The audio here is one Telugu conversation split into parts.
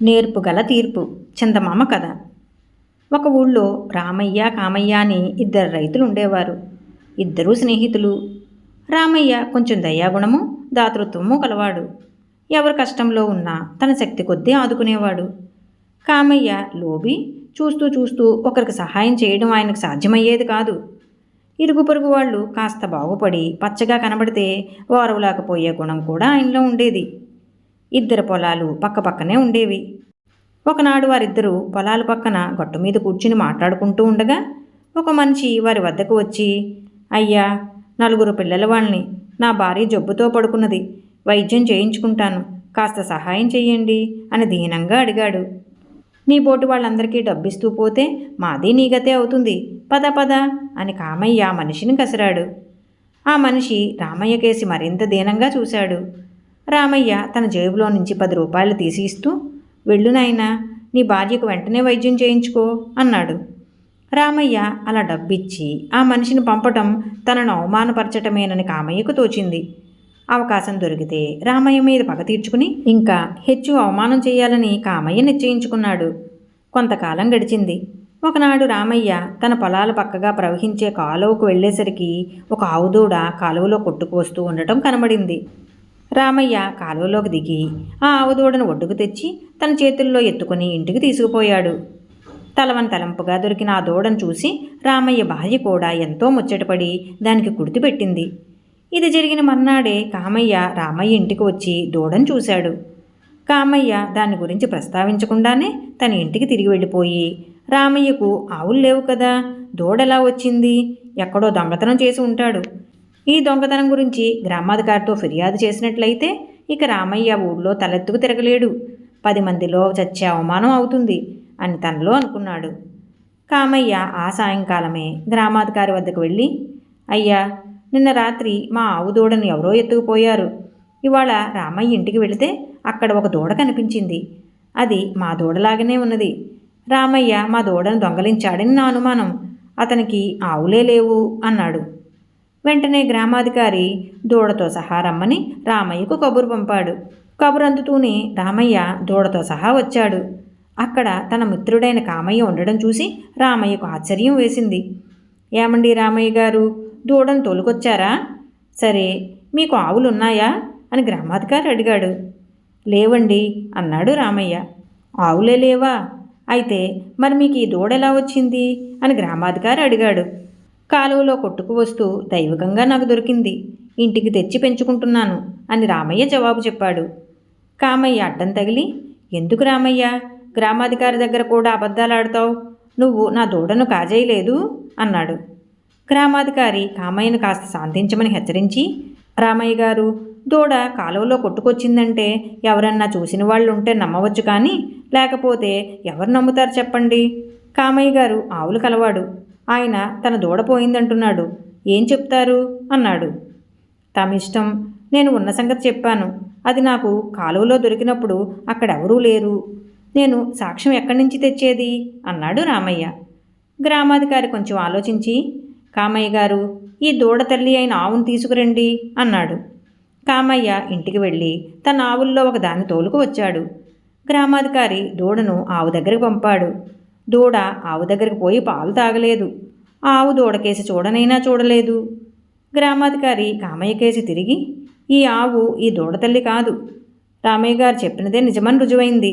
నేర్పుగల తీర్పు చందమామ కథ. ఒక ఊళ్ళో రామయ్య కామయ్య అని ఇద్దరు రైతులు ఉండేవారు. ఇద్దరూ స్నేహితులు. రామయ్య కొంచెం దయాగుణము దాతృత్వము కలవాడు. ఎవరి కష్టంలో ఉన్నా తన శక్తి కొద్దీ ఆదుకునేవాడు. కామయ్య లోబి, చూస్తూ చూస్తూ ఒకరికి సహాయం చేయడం ఆయనకు సాధ్యమయ్యేది కాదు. ఇరుగు పొరుగు వాళ్ళు కాస్త బాగుపడి పచ్చగా కనబడితే ఓరవలేకపోయే గుణం కూడా ఆయనలో ఉండేది. ఇద్దరు పొలాలు పక్కపక్కనే ఉండేవి. ఒకనాడు వారిద్దరూ పొలాల పక్కన గట్టు మీద కూర్చుని మాట్లాడుకుంటూ ఉండగా ఒక మనిషి వారి వద్దకు వచ్చి, అయ్యా, 4 పిల్లల వాళ్ళని, నా భార్య జబ్బుతో పడుకున్నది, వైద్యం చేయించుకుంటాను, కాస్త సహాయం చెయ్యండి అని దీనంగా అడిగాడు. నీ బోటి వాళ్ళందరికీ డబ్బిస్తూ పోతే మాది నీగతే అవుతుంది, పద పద అని కామయ్య మనిషిని కసిరాడు. ఆ మనిషి రామయ్య కేసి మరింత దీనంగా చూశాడు. రామయ్య తన జేబులో నుంచి 10 రూపాయలు తీసి ఇస్తూ, వెళ్ళు నాయనా, నీ భార్యకు వెంటనే వైద్యం చేయించుకో అన్నాడు. రామయ్య అలా డబ్బిచ్చి ఆ మనిషిని పంపటం తనను అవమానపరచటమేనని కామయ్యకు తోచింది. అవకాశం దొరికితే రామయ్య మీద పగ తీర్చుకుని ఇంకా హెచ్చు అవమానం చేయాలని కామయ్య నిశ్చయించుకున్నాడు. కొంతకాలం గడిచింది. ఒకనాడు రామయ్య తన పొలాల పక్కగా ప్రవహించే కాలువకు వెళ్ళేసరికి ఒక ఆవుదూడ కాలువలో కొట్టుకువస్తూ ఉండటం కనబడింది. రామయ్య కాలువలోకి దిగి ఆ ఆవుదూడను ఒడ్డుకు తెచ్చి తన చేతుల్లో ఎత్తుకుని ఇంటికి తీసుకుపోయాడు. తలంపుగా దొరికిన ఆ దూడను చూసి రామయ్య భార్య కూడా ఎంతో ముచ్చటపడి దానికి కుడితి పెట్టింది. ఇది జరిగిన మర్నాడే కామయ్య రామయ్య ఇంటికి వచ్చి దూడను చూశాడు. కామయ్య దాని గురించి ప్రస్తావించకుండానే తన ఇంటికి తిరిగి వెళ్ళిపోయి, రామయ్యకు ఆవులు లేవు కదా, దూడెలా వచ్చింది, ఎక్కడో దొంగతనం చేసి ఉంటాడు, ఈ దొంగతనం గురించి గ్రామాధికారితో ఫిర్యాదు చేసినట్లయితే ఇక రామయ్య ఊళ్ళో తలెత్తుకు తిరగలేడు, 10 మందిలో చచ్చే అవమానం అవుతుంది అని తనలో అనుకున్నాడు. కామయ్య ఆ సాయంకాలమే గ్రామాధికారి వద్దకు వెళ్ళి, అయ్యా, నిన్న రాత్రి మా ఆవు దూడను ఎవరో ఎత్తుకుపోయారు. ఇవాళ రామయ్య ఇంటికి వెళితే అక్కడ ఒక దూడ కనిపించింది. అది మా దూడలాగానే ఉన్నది. రామయ్య మా దూడను దొంగలించాడని నా అనుమానం. అతనికి ఆవులే లేవు అన్నాడు. వెంటనే గ్రామాధికారి దూడతో సహా రమ్మని రామయ్యకు కబురు పంపాడు. కబురు అందుతూనే రామయ్య దూడతో సహా వచ్చాడు. అక్కడ తన మిత్రుడైన కామయ్య ఉండడం చూసి రామయ్యకు ఆశ్చర్యం వేసింది. ఏమండి రామయ్య గారు, దూడను తోలుకొచ్చారా? సరే, మీకు ఆవులున్నాయా అని గ్రామాధికారి అడిగాడు. లేవండి అన్నాడు రామయ్య. ఆవులే లేవా? అయితే మరి మీకు ఈ దూడ ఎలా వచ్చింది అని గ్రామాధికారి అడిగాడు. కాలువలో కొట్టుకు వస్తూ దైవకంగా నాకు దొరికింది, ఇంటికి తెచ్చి పెంచుకుంటున్నాను అని రామయ్య జవాబు చెప్పాడు. కామయ్య అడ్డం తగిలి, ఎందుకు రామయ్య, గ్రామాధికారి దగ్గర కూడా అబద్ధాలాడతావు, నువ్వు నా దూడను కాజేయలేదు అన్నాడు. గ్రామాధికారి కామయ్యను కాస్త శాంతించమని హెచ్చరించి, రామయ్య గారు, దూడ కాలువలో కొట్టుకొచ్చిందంటే ఎవరన్నా చూసిన వాళ్ళు ఉంటే నమ్మవచ్చు, కానీ లేకపోతే ఎవరు నమ్ముతారు చెప్పండి. కామయ్య గారు ఆవులు కలవాడు, ఆయన తన దూడ పోయిందంటున్నాడు, ఏం చెప్తారు అన్నాడు. తమిష్టం, నేను ఉన్న సంగతి చెప్పాను. అది నాకు కాలువలో దొరికినప్పుడు అక్కడెవరూ లేరు, నేను సాక్ష్యం ఎక్కడి నుంచి తెచ్చేది అన్నాడు రామయ్య. గ్రామాధికారి కొంచెం ఆలోచించి, కామయ్య గారు, ఈ దూడ తల్లి అయిన ఆవును తీసుకురండి అన్నాడు. కామయ్య ఇంటికి వెళ్ళి తన ఆవుల్లో ఒక దాన్ని తోలుకు వచ్చాడు. గ్రామాధికారి దూడను ఆవు దగ్గరికి పంపాడు. దూడ ఆవు దగ్గరికి పోయి పాలు తాగలేదు. ఆవు దూడకేసి చూడనైనా చూడలేదు. గ్రామాధికారి కామయ్య కేసి తిరిగి, ఈ ఆవు ఈ దూడ తల్లి కాదు, రామయ్య గారు చెప్పినదే నిజమని రుజువైంది.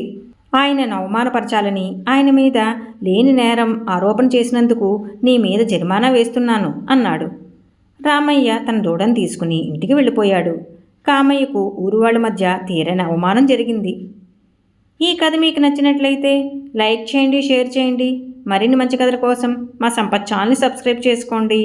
ఆయనను అవమానపరచాలని ఆయన మీద లేని నేరం ఆరోపణ చేసినందుకు నీ మీద జరిమానా వేస్తున్నాను అన్నాడు. రామయ్య తన దూడను తీసుకుని ఇంటికి వెళ్ళిపోయాడు. కామయ్యకు ఊరువాళ్ళ మధ్య తీరని అవమానం జరిగింది. ఈ కథ మీకు నచ్చినట్లయితే లైక్ చేయండి, షేర్ చేయండి. మరిన్ని మంచి కథల కోసం మా సంపత్ ఛానల్ని సబ్స్క్రైబ్ చేసుకోండి.